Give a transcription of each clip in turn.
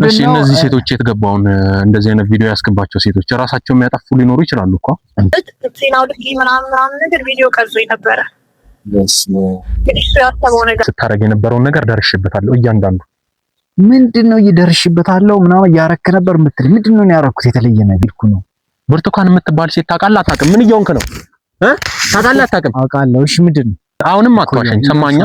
እሺ እነዚህ ሴቶች የተገባውን እንደዚህ አይነት ቪዲዮ ያስገባቸው ሴቶች ራሳቸው የሚያጠፉ ሊኖሩ ይችላሉ እኮ ዜናው ልክ ምናምን ነገር ቪዲዮ ቀርጾ ነበረ። ስታረግ የነበረውን ነገር ደርሽበታለሁ። እያንዳንዱ ምንድነው እየደርሽበታለሁ ምናምን እያረክ ነበር የምትል ምንድነው ያረኩት? የተለየ ነገር እኮ ነው። ብርቱካን የምትባል ሴት ታውቃለህ? አታውቅም? ምን እየሆንክ ነው? ታውቃለህ? አታውቅም? አውቃለሁ። እሺ ምንድነው? አሁንም አትዋሸኝ። ሰማኛ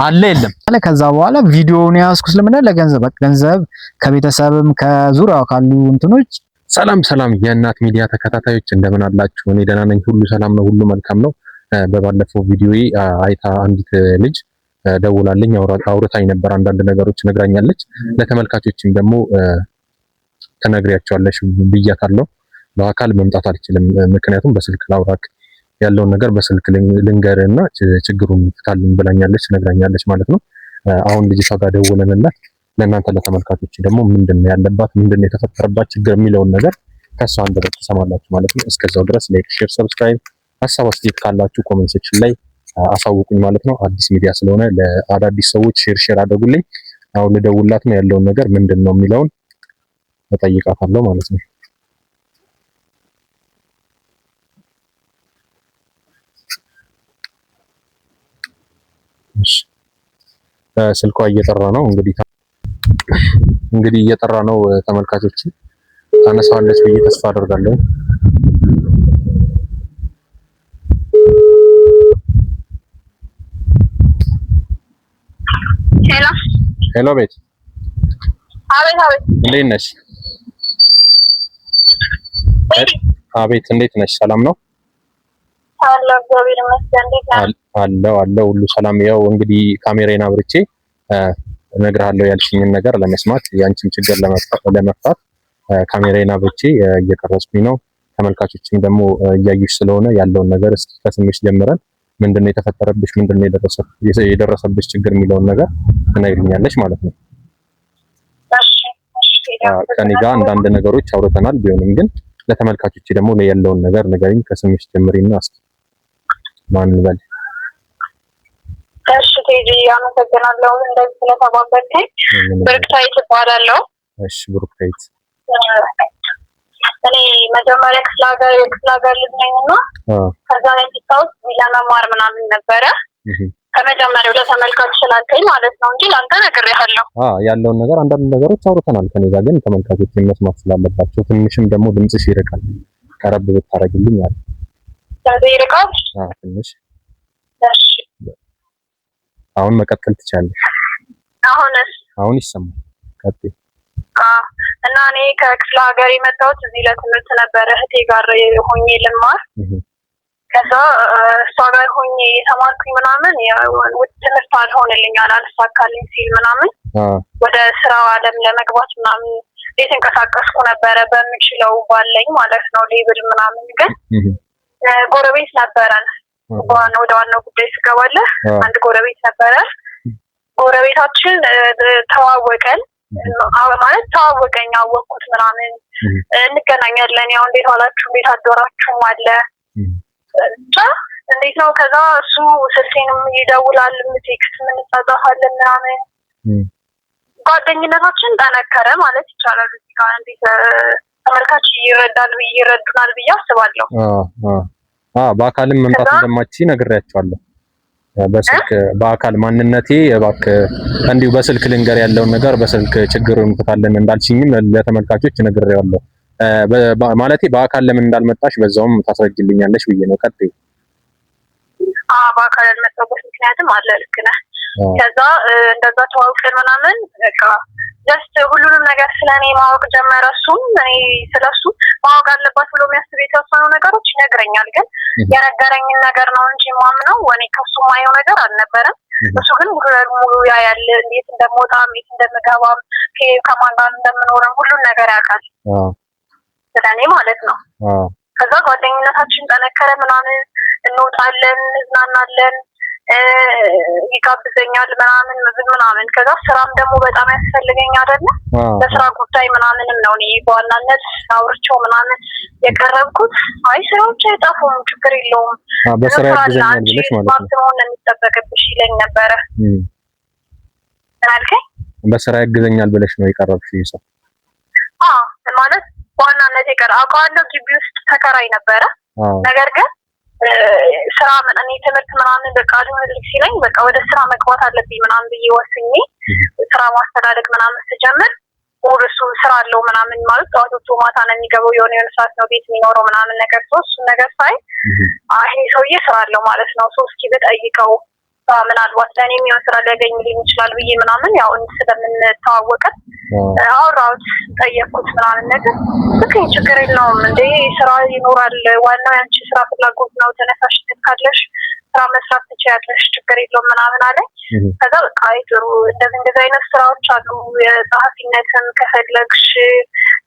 አለ የለም አለ። ከዛ በኋላ ቪዲዮውን ያስኩት ለምን ለገንዘብ ከቤተሰብም ከዙሪያው ካሉ እንትኖች። ሰላም የእናት ሚዲያ ተከታታዮች እንደምን አላችሁ? እኔ ደህና ነኝ። ሁሉ ሰላም ነው፣ ሁሉ መልካም ነው። በባለፈው ቪዲዮዬ አይታ አንዲት ልጅ ደውላልኝ አውርታኝ ነበር። አንዳንድ ነገሮች ነግራኛለች። ለተመልካቾችም ደግሞ ተነግሪያቸዋለሽ ብያታለሁ። በአካል መምጣት አልችልም፣ ምክንያቱም በስልክ ላውራክ ያለውን ነገር በስልክ ልንገርና ችግሩን ፍታልኝ ብላኛለች፣ ነግራኛለች ማለት ነው። አሁን ልጅቷ ጋር ደውለንላት ለእናንተ ለተመልካቾች ደግሞ ምንድነው ያለባት ምንድነው የተፈጠረባት ችግር የሚለውን ነገር ከሷ አንደበት ትሰማላችሁ ማለት ነው። እስከዛው ድረስ ላይክ፣ ሼር፣ ሰብስክራይብ ሀሳብ አስተያየት ካላችሁ ኮሜንት ሴክሽን ላይ አሳውቁኝ ማለት ነው። አዲስ ሚዲያ ስለሆነ ለአዳዲስ ሰዎች ሼር አድርጉልኝ። አሁን ልደውላት ነው ያለውን ነገር ምንድነው የሚለውን እጠይቃታለሁ ማለት ነው። ስልኳ እየጠራ ነው እንግዲህ እየጠራ ነው። ተመልካቾች ታነሳዋለች ብዬ ተስፋ አደርጋለሁ። ሄሎ ቤት። አቤት። እንዴት ነሽ? አቤት እንዴት ነሽ? ሰላም ነው? አለው ሁሉ ሰላም። ያው እንግዲህ ካሜራዬን አብርቼ እነግርሃለሁ ያልሽኝን ነገር ለመስማት ያንቺን ችግር ለመፍታት ካሜራዬን አብርቼ እየቀረጽኩኝ ነው። ተመልካቾችም ደግሞ እያዩሽ ስለሆነ ያለውን ነገር እስኪ ከስምሽ ጀምረን ምንድነው የተፈጠረብሽ፣ ምንድነው የደረሰብሽ ችግር የሚለውን ነገር ትነግሪኛለሽ ማለት ነው። ከኔ ጋር አንዳንድ ነገሮች አውርተናል። ቢሆንም ግን ለተመልካቾች ደግሞ ያለውን ነገር ንገሪኝ። ከስምሽ ጀምሪና እስኪ ማን ልበል? እሺ ቴዲ አመሰግናለሁ እንደዚህ ስለተባበርከኝ። ብሩክታይት እባላለሁ። እሺ ብሩክታይት፣ እኔ መጀመሪያ ክፍለ ሀገር ልጅ ነኝና ከዛ ላይ ሲታውስ ለመማር ምናምን ነበረ። ከመጀመሪያው ለተመልካች ስላልከኝ ማለት ነው እንጂ ላንተ ነግሬሃለሁ። ያለውን ነገር አንዳንድ ነገሮች አውርተናል ከኔ ጋር፣ ግን ተመልካቾች መስማት ስላለባቸው ትንሽም ደግሞ ድምጽሽ ይርቃል፣ ቀረብ ብታረግልኝ አለ። ስለዚህ ይርቃል ትንሽ። እሺ አሁን መቀጠል ትቻለሽ። አሁን ይሰማል። ቀጥይ። እና እኔ ከክፍለ ሀገር የመጣሁት እዚህ ለትምህርት ነበረ እህቴ ጋር ሆኜ ልማር። ከዛ እሷ ጋር ሆኜ የተማርኩኝ ምናምን ትምህርት አልሆንልኝ አልሳካልኝ ሲል ምናምን ወደ ስራው ዓለም ለመግባት ምናምን የተንቀሳቀስኩ ነበረ በምችለው ባለኝ ማለት ነው ሌብል ምናምን። ግን ጎረቤት ነበረን። ወደ ዋናው ጉዳይ ስገባለህ አንድ ጎረቤት ነበረ። ጎረቤታችን ተዋወቀን ማለት ተዋወቀኝ፣ አወቅኩት ምናምን፣ እንገናኛለን። ያው እንዴት ዋላችሁ እንዴት አደራችሁም አለ ብቻ እንዴት ነው። ከዛ እሱ ስልኬንም ይደውላል፣ ቴክስት እንጻጻፋለን ምናምን። ጓደኝነታችን ጠነከረ ማለት ይቻላል። እዚህ ጋር እንዴት ተመልካች ይረዱናል ብዬ አስባለሁ። በአካልም መምጣት እንደማትችይ ነግሬያቸዋለሁ። በስልክ በአካል ማንነቴ እባክህ እንዲሁ በስልክ ልንገር ያለውን ነገር በስልክ ችግሩን እንፈታለን እንዳልሽኝም ለተመልካቾች ነግሬያለሁ። ማለቴ በአካል ለምን እንዳልመጣሽ በዛውም ታስረጅልኛለሽ ብዬ ነው። ቀጥይ። በአካል ያልመጣሁበት ምክንያትም አለ። ልክ ነህ። ከዛ እንደዛ ተዋውቀን ምናምን በቃ ጀስት ሁሉንም ነገር ስለኔ ማወቅ ጀመረ። እሱም እኔ ስለሱ ማወቅ አለባት ብሎ የሚያስብ የተወሰኑ ነገሮች ይነግረኛል። ግን የነገረኝን ነገር ነው እንጂ ማምነው እኔ ከሱ ማየው ነገር አልነበረም። እሱ ግን ሙሉ ያያል፣ እንዴት እንደምወጣም እንዴት እንደምገባም ከማን ጋር እንደምኖርም ሁሉን ነገር ያውቃል ስለኔ ማለት ነው። ከዛ ጓደኝነታችን ጠነከረ ምናምን፣ እንወጣለን፣ እንዝናናለን፣ ይጋብዘኛል ምናምን ምግብ ምናምን። ከዛ ስራም ደግሞ በጣም ያስፈልገኝ አይደለ? በስራ ጉዳይ ምናምንም ነው እኔ በዋናነት አውርቼው ምናምን የቀረብኩት። አይ ስራዎች አይጠፉም ችግር የለውም በስራ ያግዘኛል ብለሽ ማለት ነው ማክሲሙን የሚጠበቅብሽ ይለኝ ነበረ። አልከኝ በስራ ያግዘኛል ብለሽ ነው የቀረብሽ ሰው? ማለት በዋናነት አውቀዋለሁ። ግቢ ውስጥ ተከራይ ነበረ። ነገር ግን ስራ እኔ ትምህርት ምናምን በቃ ልሆንልኝ ሲለኝ በቃ ወደ ስራ መግባት አለብኝ ምናምን ብዬ ወስኜ ስራ ማስተዳደግ ምናምን ስጀምር እሱ ስራ አለው ምናምን ማለት ጠዋት ማታ ነው የሚገባው የሆነ ሰዓት ነው ቤት የሚኖረው ምናምን ነገር እሱን ነገር ሳይ ይሄ ሰውዬ ስራ አለው ማለት ነው። እስኪ ብጠይቀው ምናልባት ለእኔ የሚሆን ስራ ሊያገኝልኝ ይችላል ብዬ ምናምን ያው ስለምንተዋወቀን አውራሁት፣ ጠየቅኩት ምናምን ነገር ልክ ችግር የለውም እንዴ ስራ ይኖራል፣ ዋናው ያንቺ ስራ ፍላጎት ነው፣ ተነሳሽነት ካለሽ ስራ መስራት ትችያለሽ፣ ችግር የለውም ምናምን አለኝ። ከዛ በቃ ጥሩ እንደዚህ አይነት ስራዎች አሉ፣ የጸሐፊነትም ከፈለግሽ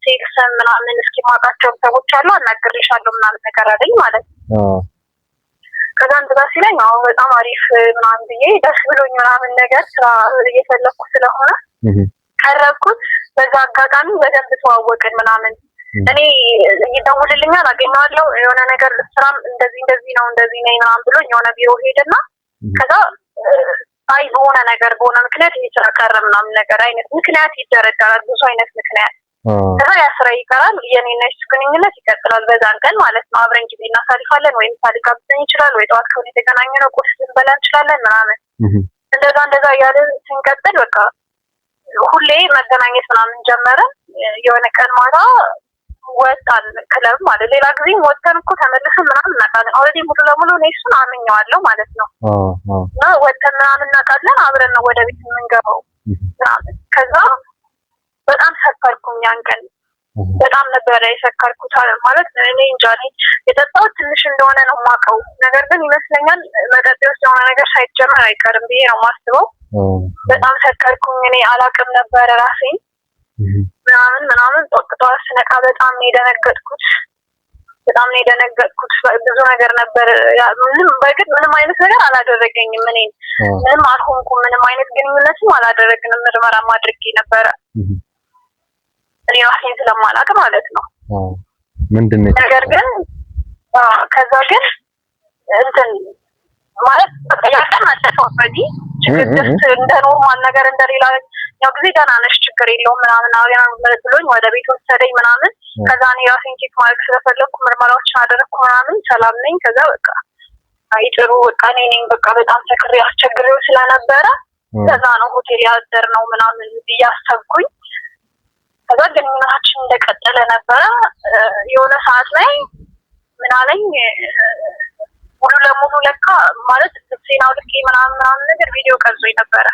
ሴልስም ምናምን እስኪ ማውቃቸው ሰዎች አሉ አናግሬሻለሁ ምናምን ነገር አለኝ ማለት ነው። ከዛ እንደዛ ሲለኝ በጣም አሪፍ ምናምን ብዬ ደስ ብሎኝ ምናምን ነገር ስራ እየፈለግኩ ስለሆነ ቀረብኩት። በዛ አጋጣሚ በደንብ ተዋወቅን ምናምን። እኔ ይደውልልኛል፣ አገኘዋለሁ የሆነ ነገር ስራም እንደዚህ ነው እንደዚህ ነኝ ምናምን ብሎኝ የሆነ ቢሮ ሄድና ከዛ በሆነ ምክንያት እየስራ ቀረ ምናምን ነገር አይነት ምክንያት ይደረደራል፣ ብዙ አይነት ምክንያት። ከዛ ያ ስራ ይቀራል፣ የኔና እሱ ግንኙነት ይቀጥላል። በዛን ቀን ማለት ነው አብረን ጊዜ እናሳልፋለን፣ ወይም ሳልጋብዘኝ ይችላል፣ ወይ ጠዋት ከሆነ የተገናኘነው ቁርስ ልንበላ እንችላለን ምናምን። እንደዛ እያለን ስንቀጥል በቃ ሁሌ መገናኘት ምናምን ጀመረን። የሆነ ቀን ማታ ወጣን ክለብ ማለት ሌላ ጊዜ ወጥተን እኮ ተመልሰን ምናምን እናውቃለን። ኦልሬዲ ሙሉ ለሙሉ እኔ እሱን አምኜዋለሁ ማለት ነው። እና ወጥተን ምናምን እናውቃለን፣ አብረን ነው ወደ ቤት የምንገባው ምናምን። ከዛ በጣም ሰከርኩኝ ያን ቀን፣ በጣም ነበረ የሰከርኩት ማለት እኔ እንጃ የጠጣሁት ትንሽ እንደሆነ ነው የማውቀው። ነገር ግን ይመስለኛል መጠጥ ውስጥ የሆነ ነገር ሳይጨመር አይቀርም ብዬ ነው የማስበው። በጣም ሰከርኩኝ፣ እኔ አላውቅም ነበረ ራሴን ምናምን ጠዋት ስነቃ በጣም ነው የደነገጥኩት። ብዙ ነገር ነበር። በእርግጥ ምንም አይነት ነገር አላደረገኝም፣ እኔን ምንም አልሆንኩም፣ ምንም አይነት ግንኙነትም አላደረግንም። ምርመራ ማድረግ ነበረ እኔ ራሴን ስለማላውቅ ማለት ነው። ምንድነው ነገር ግን ከዛ ግን እንትን ማለት ያቀን አለፈው ኦልሬዲ እንደ ኖርማል ነገር እንደሌላ ያው ጊዜ ደህና ነሽ ችግር የለውም ምናምን ብሎኝ ወደ ቤት ወሰደኝ ምናምን። ከዛ እኔ ራሴን ቼክ ማድረግ ስለፈለግኩ ምርመራዎችን አደረግኩ ምናምን፣ ሰላም ነኝ። ከዛ በቃ ጥሩ በቃ እኔ ነኝ በቃ በጣም ሰክሬ አስቸግሬው ስለነበረ ከዛ ነው ሆቴል ያደር ነው ምናምን ብዬ አሰብኩኝ። ከዛ ግንኙነታችን እንደቀጠለ ነበረ። የሆነ ሰዓት ላይ ምን አለኝ ሙሉ ለሙሉ ለካ ማለት ዜናው ልክ ምናምን ነገር ቪዲዮ ቀርጾኝ ነበረ።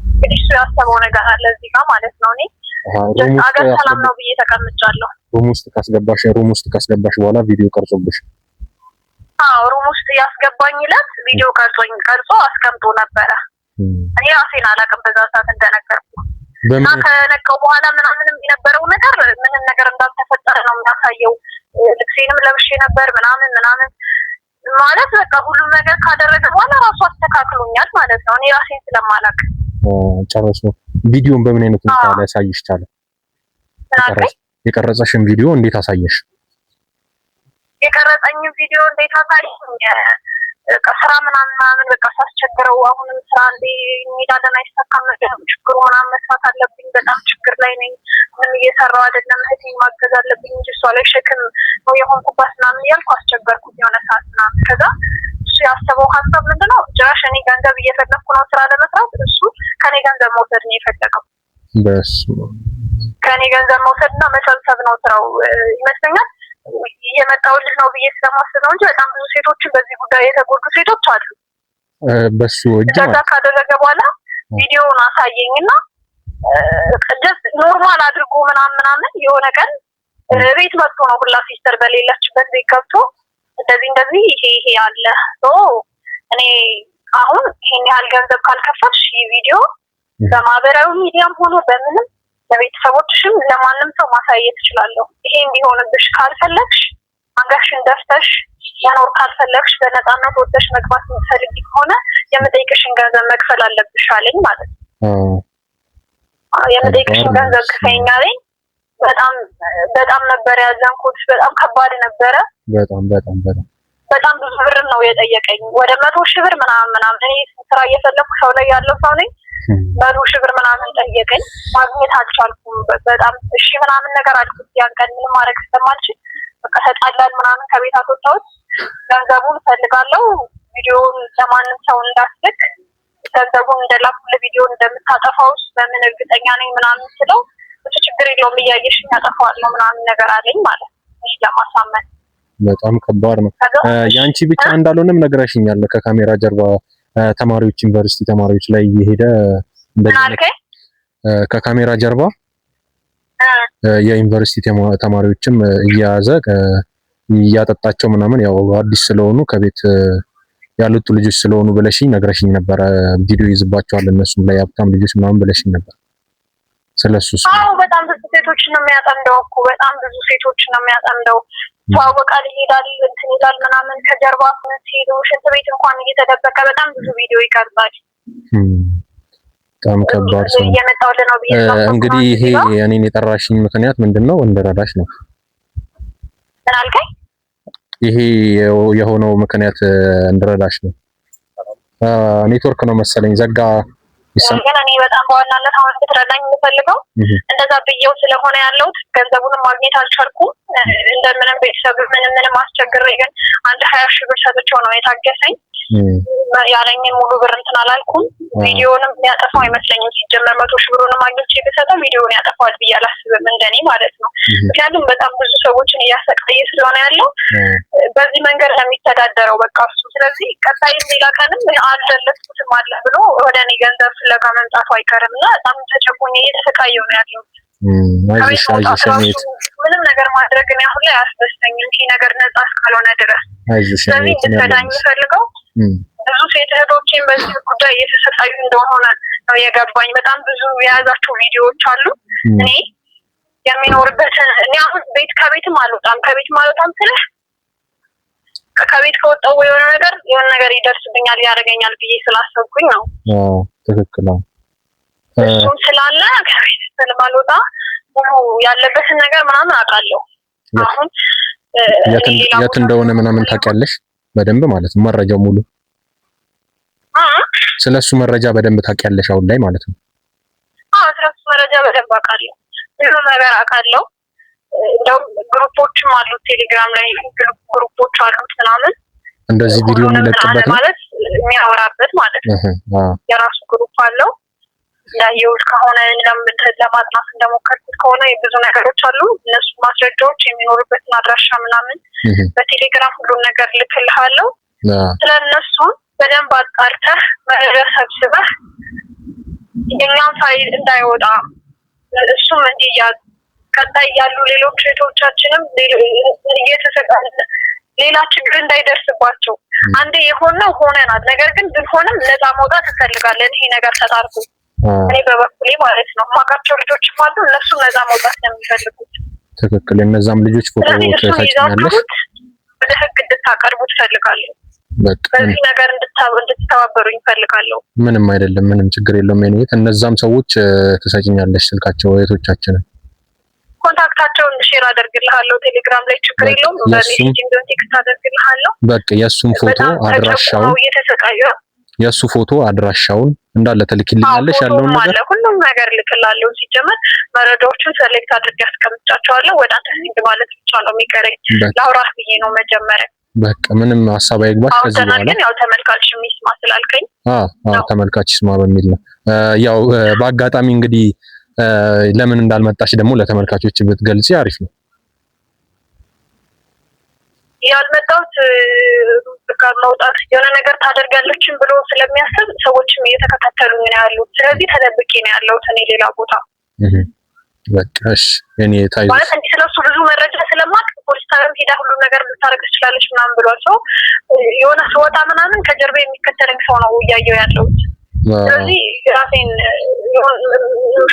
እንግዲህ እሱ ያሰበው ነገር አለ እዚህ ጋር ማለት ነው። እኔ አገር ሰላም ነው ብዬ ተቀምጫለሁ። ሩም ውስጥ ካስገባሽ በኋላ ቪዲዮ ቀርጾብሽ? ሩም ውስጥ ያስገባኝ ዕለት ቪዲዮ ቀርጾ አስቀምጦ ነበረ። እኔ ራሴን አላውቅም በዛ ሰዓት እንደነገርኩ እና ከነቀው በኋላ ምናምንም የነበረው ነገር ምንም ነገር እንዳልተፈጠረ ነው የሚያሳየው። ልብሴንም ለብሼ ነበር ምናምን ማለት በቃ ሁሉም ነገር ካደረገ በኋላ ራሱ አስተካክሎኛል ማለት ነው። እኔ ራሴን ስለማላውቅ ጨርሶ ቪዲዮን በምን አይነት ሁኔታ ላይ ያሳይሽ ቻለ? የቀረጸሽን ቪዲዮ እንዴት አሳየሽ? የቀረጸኝ ቪዲዮ እንዴት አሳየኝ? ስራ ምናምን በቃ ሳስቸግረው አሁንም ስራ እንሄዳለን አይሳካም፣ ችግሩ ምናምን መስራት አለብኝ፣ በጣም ችግር ላይ ነኝ፣ ምንም እየሰራው አይደለም፣ እህቴን ማገዝ አለብኝ እንጂ እሷ ላይ ሸክም ነው የሆንኩባት ምናምን እያልኩ አስቸገርኩት የሆነ ሰዓት ምናምን። ከዛ እሱ ያሰበው ሀሳብ ምንድነው ጭራሽ እኔ ገንዘብ እየፈለግኩ ነው ስራ ለመስራት፣ እሱ ከኔ ገንዘብ መውሰድ ነው የፈለገው። ከኔ ገንዘብ መውሰድና መሰብሰብ ነው ስራው ይመስለኛል። የመጣውልህ ነው ብዬ ስለማስብ ነው እንጂ በጣም ብዙ ሴቶችን በዚህ ጉዳይ የተጎዱ ሴቶች አሉ። በሱ እዛ ካደረገ በኋላ ቪዲዮውን አሳየኝና ቅድስ ኖርማል አድርጎ ምናምን የሆነ ቀን ቤት መጥቶ ነው ሁላ ሲስተር በሌለችበት ቤት ገብቶ እንደዚህ ይሄ አለ እኔ አሁን ይሄን ያህል ገንዘብ ካልከፈልሽ ይህ ቪዲዮ በማህበራዊ ሚዲያም ሆኖ በምንም ለቤተሰቦችሽም ለማንም ሰው ማሳየት እችላለሁ። ይሄ እንዲሆንብሽ ካልፈለግሽ አንገሽን ደፍተሽ መኖር ካልፈለግሽ በነፃነት ወጥተሽ መግባት የምትፈልጊ ከሆነ የምጠይቅሽን ገንዘብ መክፈል አለብሽ አለኝ ማለት ነው። የምጠይቅሽን ገንዘብ ክፈይኝ አለኝ። በጣም ነበር ያዘንኩት። በጣም ከባድ ነበረ። በጣም ብዙ ብር ነው የጠየቀኝ። ወደ 100,000 ብር ምናምን። እኔ ስራ እየፈለኩ ሰው ላይ ያለው ሰው ነኝ። 100,000 ብር ምናምን ጠየቀኝ። ማግኘት አልቻልኩም። በጣም እሺ ምናምን ነገር አልኩት። ያን ቀን ምንም ማድረግ ስለማልችል በቃ ተጣላን ምናምን ከቤት አስወጣሁት። ገንዘቡን እፈልጋለሁ፣ ቪዲዮውን ለማንም ሰው እንዳትልክ፣ ገንዘቡን እንደላኩልህ ቪዲዮ እንደምታጠፋው በምን እርግጠኛ ነኝ ምናምን ስለው እሱ ችግር የለውም እያየሽኝ አጠፋዋለሁ ምናምን ነገር አለኝ ማለት ነው ለማሳመን። በጣም ከባድ ነው። ያንቺ ብቻ እንዳልሆነም ነግረሽኛል። ከካሜራ ጀርባ ተማሪዎች ዩኒቨርሲቲ ተማሪዎች ላይ እየሄደ እንደዚህ ከካሜራ ጀርባ የዩኒቨርሲቲ ተማሪዎችም እየያዘ እያጠጣቸው ምናምን ያው አዲስ ስለሆኑ ከቤት ያሉት ልጆች ስለሆኑ ብለሽኝ ነግረሽኝ ነበር። ቪዲዮ ይዝባቸዋል እነሱም ላይ ሀብታም ልጆች ምናምን ብለሽኝ ነበር። ስለሱስ? አዎ በጣም ብዙ ሴቶችን ነው የሚያጠምደው እኮ በጣም ብዙ ሴቶችን ነው የሚያጠምደው። ተዋወቃል፣ ይሄዳል፣ እንትን ይላል ምናምን ከጀርባ ሲሄዱ ሽንት ቤት እንኳን እየተደበቀ በጣም ብዙ ቪዲዮ ይቀርጻል። በጣም ከባድ ነው። እንግዲህ ይሄ እኔን የጠራሽኝ ምክንያት ምንድነው? እንደረዳሽ ነው። ምን አልከኝ? ይሄ የሆነው ምክንያት እንደረዳሽ ነው። ኔትወርክ ነው መሰለኝ ዘጋ። ግን እኔ በጣም በዋናነት አሁን እንድትረዳኝ የምፈልገው እንደዛ ብዬው ስለሆነ ያለሁት ገንዘቡንም ማግኘት አልቻልኩም። እንደምንም ቤተሰብ ምንም አስቸግሬ ግን 20,000 ብር ሰጥቼው ነው የታገሰኝ። ያለኝን ሙሉ ብር እንትን አላልኩም። ቪዲዮንም የሚያጠፋው አይመስለኝም። ሲጀመር 100,000 ብሩንም አግኝቼ ብሰጠው ቪዲዮውን ያጠፋዋል ብዬ አላስብም፣ እንደኔ ማለት ነው። ምክንያቱም በጣም ብዙ ሰዎችን እያሰቃየ ስለሆነ ያለው በዚህ መንገድ ነው የሚተዳደረው በቃ እሱ። ስለዚህ ቀጣይም ሌላ ቀንም አልደለስኩትም አለ ብሎ ወደ እኔ ገንዘብ ፍለጋ መምጣቱ አይቀርም እና በጣም ተጨቆኝ እየተሰቃየሁ ነው ያለው። ምንም ነገር ማድረግ እኔ አሁን ላይ አያስደስተኝም ይሄ ነገር ነጻ እስካልሆነ ድረስ። ስለዚህ እንድትረዳኝ የምፈልገው ብዙ ሴት እህቶቼን በዚህ ጉዳይ እየተሰቃዩ እንደሆነ ነው የገባኝ። በጣም ብዙ የያዛቸው ቪዲዮዎች አሉ። እኔ የሚኖርበትን እኔ አሁን ከቤትም አልወጣም ስልህ ከቤት ከወጣሁ የሆነ ነገር ይደርስብኛል ያደርገኛል ብዬ ስላሰብኩኝ ነው። ትክክል ነው። እሱም ስላለ ከቤት ስለማልወጣ ሙሉ ያለበትን ነገር ምናምን አውቃለሁ። አሁን የት እንደሆነ ምናምን ታውቂያለሽ በደንብ ማለት ነው። መረጃው ሙሉ ስለሱ መረጃ በደንብ ታውቂያለሽ አሁን ላይ ማለት ነው። ስለሱ መረጃ በደንብ አውቃለሁ። ብዙ ነገር አውቃለሁ። እንደውም ግሩፖችም አሉት ቴሌግራም ላይ ግሩፖች አሉት ምናምን እንደዚህ ቪዲዮ የሚለቅበት ማለት የሚያወራበት ማለት ነው። የራሱ ግሩፕ አለው። ያየሁት ከሆነ ለማጥናት እንደሞከርኩት ከሆነ ብዙ ነገሮች አሉ። እነሱ ማስረጃዎች የሚኖሩበትን አድራሻ ምናምን በቴሌግራም ሁሉን ነገር ልክልሃለሁ። ስለነሱ በደንብ አጣርተህ መረጃ ሰብስበህ የኛም ፋይል እንዳይወጣ እሱም እንዲያዝ ቀጣይ ያሉ ሌሎች እህቶቻችንም እየተሰቃለ ሌላ ችግር እንዳይደርስባቸው አንዴ የሆነው ሆነናል። ነገር ግን ብንሆንም ነፃ መውጣት እንፈልጋለን። ይሄ ነገር ተጣርቶ እኔ በበኩሌ ማለት ነው ማቃቸው ልጆችም አሉ። እነሱም ነፃ መውጣት ነው የሚፈልጉት። ትክክል። እነዛም ልጆች ፎቶ ተጫኛለሽ ወደ ህግ እንድታቀርቡ ትፈልጋለሁ። በዚህ ነገር እንድትተባበሩኝ እፈልጋለሁ። ምንም አይደለም፣ ምንም ችግር የለውም። እኔት እነዛም ሰዎች ተሰጭኛለሽ ስልካቸው እህቶቻችንን ኮንታክታቸውን ሼር አደርግልሃለሁ ቴሌግራም ላይ ችግር የለውም። በሜሴጅ እንደው ቴክስት አደርግልሃለሁ። በቃ የሱን ፎቶ አድራሻውን የሱ ፎቶ አድራሻውን እንዳለ ተልክልኛለሽ ያለውን ነገር ሁሉም ነገር ልክላለሁ። ሲጀመር መረጃዎቹን ሰሌክት አድርጌ አስቀምጫቸዋለሁ። ወደ አንተ ሲንግ ማለት ብቻ ነው የሚቀረኝ። ላውራህ ብዬ ነው መጀመሪያ። በቃ ምንም ሐሳብ አይግባሽ ከዚህ በኋላ ግን ያው ተመልካች ይስማ ስላልከኝ ተመልካች ይስማ በሚል ነው። ያው በአጋጣሚ እንግዲህ ለምን እንዳልመጣሽ ደግሞ ለተመልካቾች ብትገልጪ አሪፍ ነው። ያልመጣሁት በቃ መውጣት የሆነ ነገር ታደርጋለችን ብሎ ስለሚያስብ ሰዎችም እየተከታተሉኝ ነው ያሉት። ስለዚህ ተደብቄ ነው ያለሁት እኔ ሌላ ቦታ። በቃ እሺ እኔ ታይዝ ማለት እንዲህ ስለሱ ብዙ መረጃ ስለማቅ ፖሊስ ጣቢያ ሄዳ ሁሉ ነገር ልታረግ ትችላለች ምናምን ብሏል። ሰው የሆነ ስወጣ ምናምን ከጀርባ የሚከተለኝ ሰው ነው እያየው ያለሁት። ስለዚህ ራሴን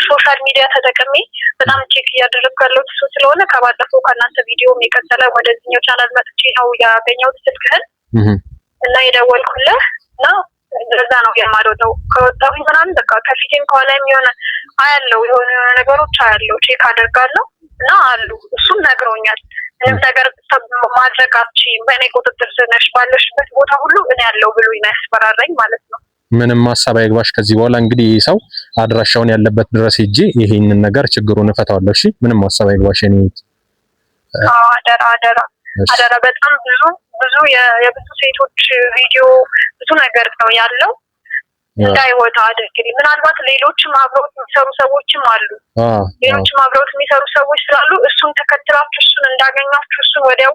ሶሻል ሚዲያ ተጠቅሜ በጣም ቼክ እያደረግኩ ያለሁት እሱ ስለሆነ ከባለፈው ከእናንተ ቪዲዮም የቀጠለ ወደዚህኛው ቻናል መጥቼ ነው ያገኘሁት ስልክህን እና የደወልኩልህ እና ለዛ ነው የማልወጣው። ከወጣሁኝ ምናምን በቃ ከፊቴም ከኋላም የሆነ አያለው የሆነ ነገሮች አያለው ቼክ አደርጋለሁ እና አሉ። እሱም ነግሮኛል። ምንም ነገር ማድረግ አትችይም፣ በእኔ ቁጥጥር ስር ነሽ፣ ባለሽበት ቦታ ሁሉ እኔ ያለው ብሎኝ ነው ያስፈራራኝ ማለት ነው። ምንም ሀሳብ አይግባሽ። ከዚህ በኋላ እንግዲህ ይህ ሰው አድራሻውን ያለበት ድረስ ሄጄ ይሄንን ነገር ችግሩን እፈታዋለሁ። እሺ ምንም ሀሳብ አይግባሽ። እኔ አደራ በጣም ብዙ የብዙ ሴቶች ቪዲዮ ብዙ ነገር ነው ያለው እንዳይወጣ አድርግልኝ። ምናልባት ሌሎችም አብረውት የሚሰሩ ሰዎችም አሉ። ሌሎችም አብረውት የሚሰሩ ሰዎች ስላሉ እሱን ተከትላችሁ እሱን እንዳገኛችሁ እሱን ወዲያው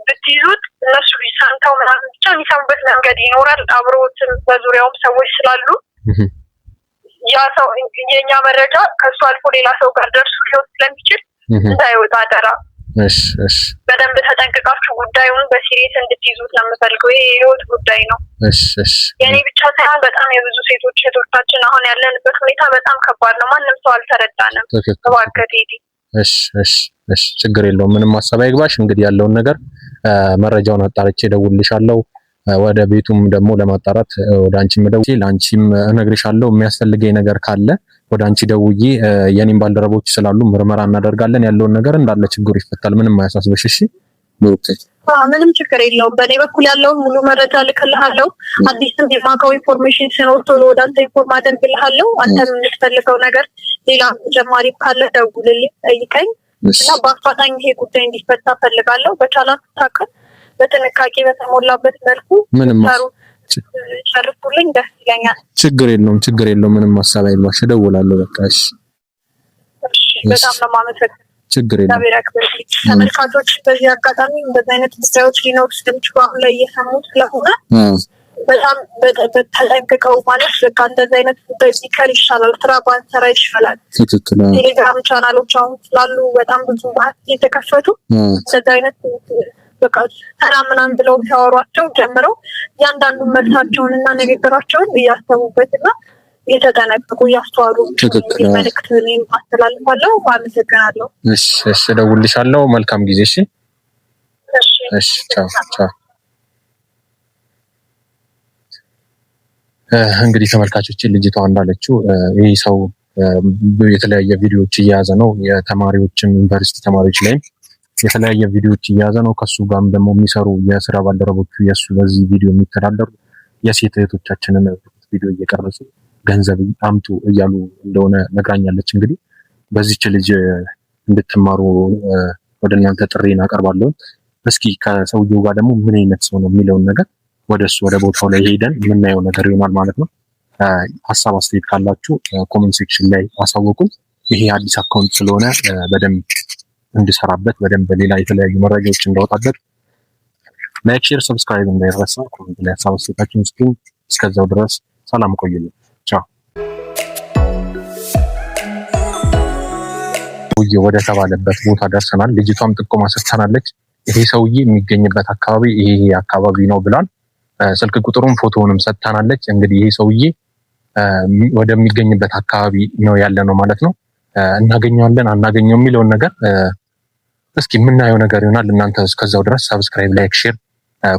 ብትይዙት እነሱ ሰምተው ምናምን ብቻ የሚሰሙበት መንገድ ይኖራል። አብረውትም በዙሪያውም ሰዎች ስላሉ ያ ሰው የኛ መረጃ ከሱ አልፎ ሌላ ሰው ጋር ደርሶ ሊሆን ስለሚችል እንዳይወጣ አደራ። እሺ በደንብ ተጠንቅቃችሁ ጉዳዩን በሲሪየስ እንድትይዙት ለምፈልገው። ይሄ የህይወት ጉዳይ ነው። እሺ የኔ ብቻ ሳይሆን በጣም የብዙ ሴቶች እህቶቻችን አሁን ያለንበት ሁኔታ በጣም ከባድ ነው። ማንም ሰው አልተረዳንም። እባክህ ቴዲ። እሺ ችግር የለውም። ምንም ሀሳብ አይግባሽ። እንግዲህ ያለውን ነገር መረጃውን አጣርቼ እደውልልሻለሁ። ወደ ቤቱም ደግሞ ለማጣራት ወደ አንቺም ደውዬ ለአንቺም እነግርሻለሁ። የሚያስፈልገኝ ነገር ካለ ወደ አንቺ ደውዬ የኔም ባልደረቦች ስላሉ ምርመራ እናደርጋለን። ያለውን ነገር እንዳለ ችግሩ ይፈታል። ምንም አያሳስብሽ። እሺ ምንም ችግር የለውም። በእኔ በኩል ያለውን ሙሉ መረጃ ልክልሃለሁ። አዲስም የማውቀው ኢንፎርሜሽን ሲኖር ቶሎ ወደ አንተ ኢንፎርም አደርግልሃለሁ። አንተም የምትፈልገው ነገር ሌላ ተጨማሪ ካለ ደውልልኝ፣ ጠይቀኝ እና በአፋጣኝ ይሄ ጉዳይ እንዲፈታ ፈልጋለሁ። በቻላችሁ ታውቃለህ በጥንቃቄ በተሞላበት መልኩ ጨርሱልኝ፣ ደስ ይለኛል። ችግር የለውም። ምንም ሀሳብ አይግባሽ። እደውላለሁ። በቃ እሺ። በጣም ነው የማመሰግነው። ችግር የለውም። ተመልካቾች በዚህ አጋጣሚ እንደዚህ አይነት ጉዳዮች ሊኖሩ ስለሚችሉ አሁን ላይ እየሰሙ ስለሆነ በጣም ተጠንቅቀው ማለት በቃ እንደዚህ አይነት ጉዳይ ቢቀር ይሻላል። ስራ ባንሰራ ይሻላል። ቴሌግራም ቻናሎች አሁን ስላሉ በጣም ብዙ ባህት እየተከፈቱ እንደዚህ አይነት በቃ ሰላም ምናምን ብለው ሲያወሯቸው ጀምረው እያንዳንዱ መልሳቸውን እና ንግግራቸውን እያሰቡበት እና እየተጠነቀቁ እያስተዋሉ መልዕክት እኔም አስተላልፋለሁ። አመሰግናለሁ። እሺ እደውልልሻለሁ። መልካም ጊዜ። እሺ ቻው። እንግዲህ ተመልካቾች ልጅቷ እንዳለችው ይህ ሰው የተለያየ ቪዲዮዎች እየያዘ ነው። የተማሪዎችን ዩኒቨርሲቲ ተማሪዎች ላይም የተለያየ ቪዲዮዎች እየያዘ ነው። ከሱ ጋርም ደግሞ የሚሰሩ የስራ ባልደረቦቹ የሱ በዚህ ቪዲዮ የሚተዳደሩ የሴት እህቶቻችንን ቪዲዮ እየቀረጹ ገንዘብ አምጡ እያሉ እንደሆነ ነግራኛለች። እንግዲህ በዚች ልጅ እንድትማሩ ወደ እናንተ ጥሪን አቀርባለሁ። እስኪ ከሰውየው ጋር ደግሞ ምን አይነት ሰው ነው የሚለውን ነገር ወደሱ ወደ ቦታው ላይ ሄደን የምናየው ነገር ይሆናል ማለት ነው። ሀሳብ አስተያየት ካላችሁ ኮሜንት ሴክሽን ላይ አሳውቁን። ይሄ አዲስ አካውንት ስለሆነ በደንብ እንድሰራበት በደንብ ሌላ የተለያዩ መረጃዎች እንዳወጣበት ላይክ፣ ሼር፣ ሰብስክራይብ እንዳይረሳ። ኮሜንት ላይ ሀሳብ አስተያየታችሁን ስጡ። እስከዛው ድረስ ሰላም ቆዩልኝ። ቻው። ወደ ተባለበት ቦታ ደርሰናል። ልጅቷም ጥቆማ ሰጥተናለች። ይሄ ሰውዬ የሚገኝበት አካባቢ ይሄ አካባቢ ነው ብላል። ስልክ ቁጥሩን ፎቶውንም ሰጥተናለች። እንግዲህ ይሄ ሰውዬ ወደሚገኝበት አካባቢ ነው ያለ ነው ማለት ነው። እናገኘዋለን አናገኘው የሚለውን ነገር እስኪ የምናየው ነገር ይሆናል። እናንተ እስከዛው ድረስ ሰብስክራይብ፣ ላይክ፣ ሼር፣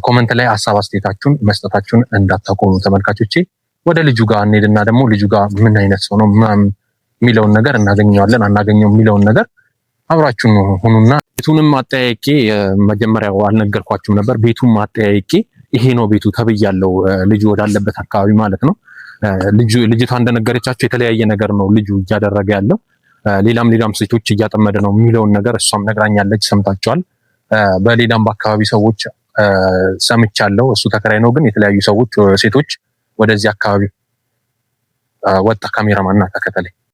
ኮመንት ላይ ሀሳብ አስተያየታችሁን መስጠታችሁን እንዳታቆሙ ተመልካቾቼ። ወደ ልጁ ጋር እንሄድና ደግሞ ልጁ ጋር ምን አይነት ሰው ነው የሚለውን ነገር እናገኘዋለን አናገኘው የሚለውን ነገር አብራችሁን ሁኑና ቤቱንም አጠያይቄ መጀመሪያው አልነገርኳችሁም ነበር። ቤቱም አጠያይቄ ይሄ ነው ቤቱ ተብያለው፣ ልጁ ወዳለበት አካባቢ ማለት ነው። ልጅቷ እንደነገረቻችሁ የተለያየ ነገር ነው ልጁ እያደረገ ያለው። ሌላም ሴቶች እያጠመደ ነው የሚለውን ነገር እሷም ነግራኛለች፣ ሰምታችኋል። በሌላም በአካባቢ ሰዎች ሰምቻለሁ። እሱ ተከራይ ነው፣ ግን የተለያዩ ሰዎች ሴቶች ወደዚህ አካባቢ ወጣ። ካሜራማን እና ተከተለኝ